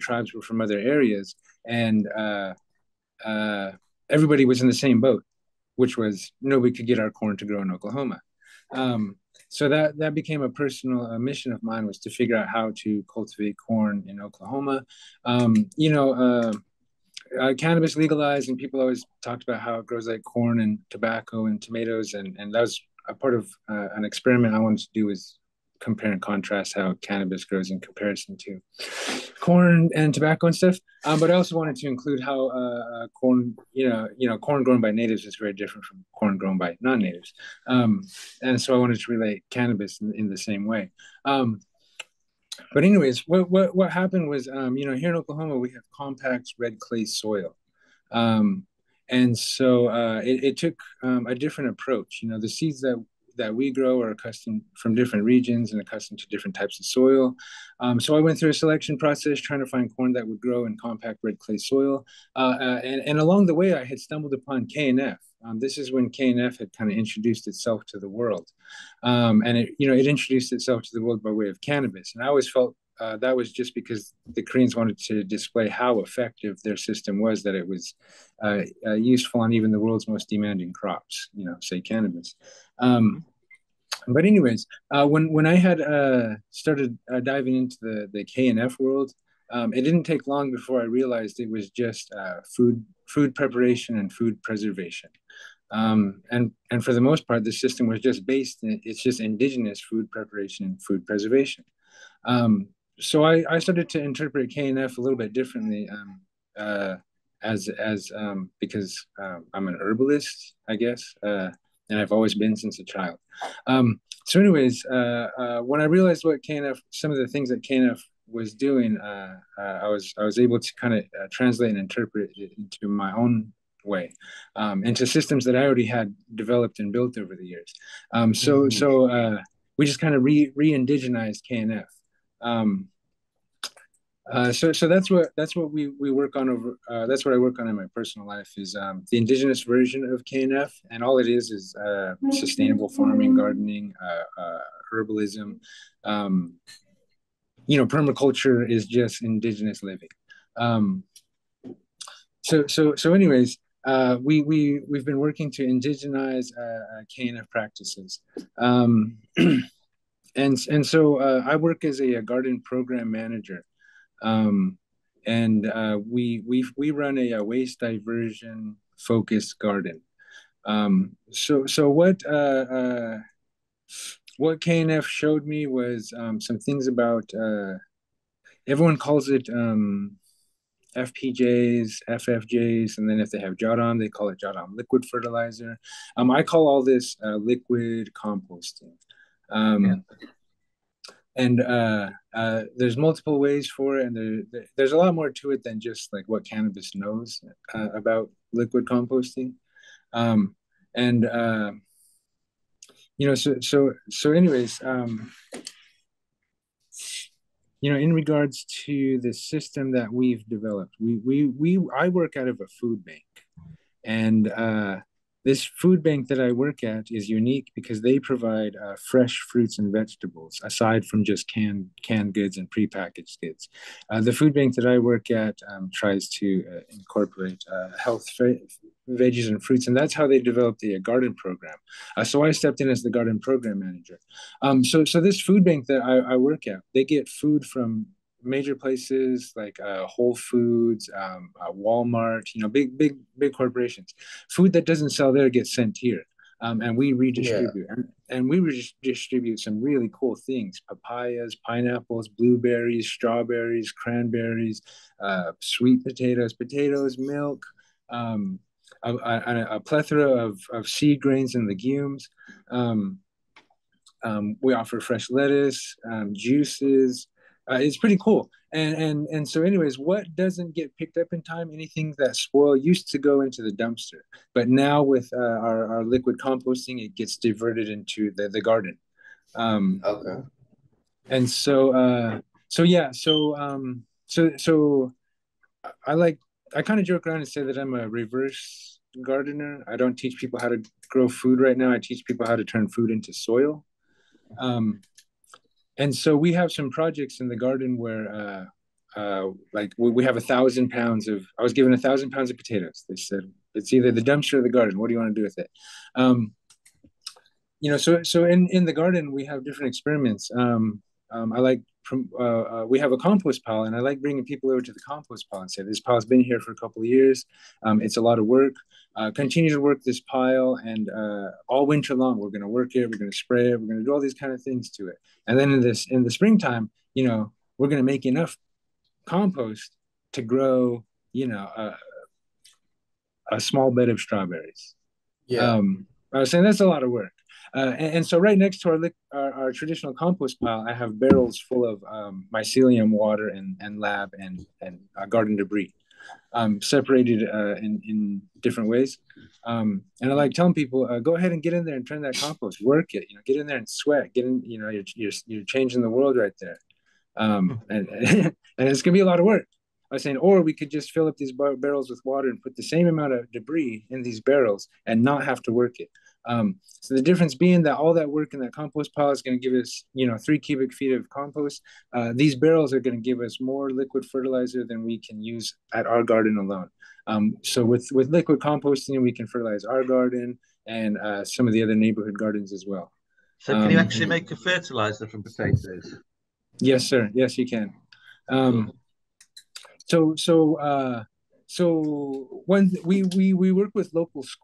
tribes were from other areas, and everybody was in the same boat, which was nobody could get our corn to grow in Oklahoma. So that became a personal mission of mine, was to figure out how to cultivate corn in Oklahoma. Cannabis legalized, and people always talked about how it grows like corn and tobacco and tomatoes, and that was a part of an experiment I wanted to do, was compare and contrast how cannabis grows in comparison to corn and tobacco and stuff. But I also wanted to include how corn, corn grown by natives is very different from corn grown by non-natives, and so I wanted to relate cannabis in the same way. But anyways, what happened was, here in Oklahoma we have compact red clay soil, and so it took a different approach. The seeds that we grow are accustomed from different regions and accustomed to different types of soil. So I went through a selection process trying to find corn that would grow in compact red clay soil. And along the way, I had stumbled upon KNF. This is when KNF had kind of introduced itself to the world. And it introduced itself to the world by way of cannabis. And I always felt that was just because the Koreans wanted to display how effective their system was, that it was useful on even the world's most demanding crops, say cannabis. But anyways, when I had started diving into the KNF world, it didn't take long before I realized it was just food preparation and food preservation. And for the most part, the system was just it's just indigenous food preparation and food preservation. So I started to interpret KNF a little bit differently, because I'm an herbalist, I guess, and I've always been since a child. So anyways, when I realized some of the things that KNF was doing, I was able to kind of translate and interpret it into my own way, into systems that I already had developed and built over the years. So we just kind of re-indigenized KNF. So that's what we work on over. That's what I work on in my personal life, is the indigenous version of KNF, and all it is sustainable farming, gardening, herbalism. Permaculture is just indigenous living. So anyways, we've been working to indigenize KNF practices. And so I work as a garden program manager. And we run a waste diversion focused garden. So what KNF showed me was some things about, everyone calls it FPJs, FFJs, and then if they have Jadam, they call it Jadam liquid fertilizer. I call all this liquid composting. And there's multiple ways for it, and there's a lot more to it than just like what cannabis knows about liquid composting. So anyways, in regards to the system that we've developed, I work out of a food bank, and this food bank that I work at is unique because they provide fresh fruits and vegetables, aside from just canned goods and prepackaged goods. The food bank that I work at tries to incorporate health veggies and fruits, and that's how they developed the garden program. So I stepped in as the garden program manager. So this food bank that I work at, they get food from major places like Whole Foods, Walmart, big corporations. Food that doesn't sell there gets sent here, and we redistribute. Yeah. And we redistribute some really cool things: papayas, pineapples, blueberries, strawberries, cranberries, sweet potatoes, milk, a plethora of seed grains and legumes. We offer fresh lettuce, juices. It's pretty cool. And so anyways, what doesn't get picked up in time, anything that spoil, used to go into the dumpster. But now with our liquid composting, it gets diverted into the garden. Okay. And so I kind of joke around and say that I'm a reverse gardener. I don't teach people how to grow food right now. I teach people how to turn food into soil. And so we have some projects in the garden where like we have 1,000 pounds of. I was given 1,000 pounds of potatoes. They said it's either the dumpster or the garden. What do you want to do with it? Um, so in the garden we have different experiments. I like we have a compost pile, and I like bringing people over to the compost pile and say this pile's been here for a couple of years. It's a lot of work. Continue to work this pile, and all winter long we're going to work it. We're going to spray it. We're going to do all these kind of things to it. And then in the springtime, we're going to make enough compost to grow, a small bed of strawberries. Yeah. I was saying that's a lot of work. And so right next to our traditional compost pile, I have barrels full of mycelium water and lab and garden debris, separated in different ways. And I like telling people, go ahead and get in there and turn that compost, work it, get in there and sweat, get in, you're changing the world right there. And and it's gonna be a lot of work. I was saying, or we could just fill up these barrels with water and put the same amount of debris in these barrels and not have to work it. So the difference being that all that work in that compost pile is going to give us, 3 cubic feet of compost. These barrels are going to give us more liquid fertilizer than we can use at our garden alone. So with liquid composting, we can fertilize our garden and some of the other neighborhood gardens as well. So can you actually make a fertilizer from potatoes? Yes, sir. Yes, you can. Um, Cool. so when we work with local schools.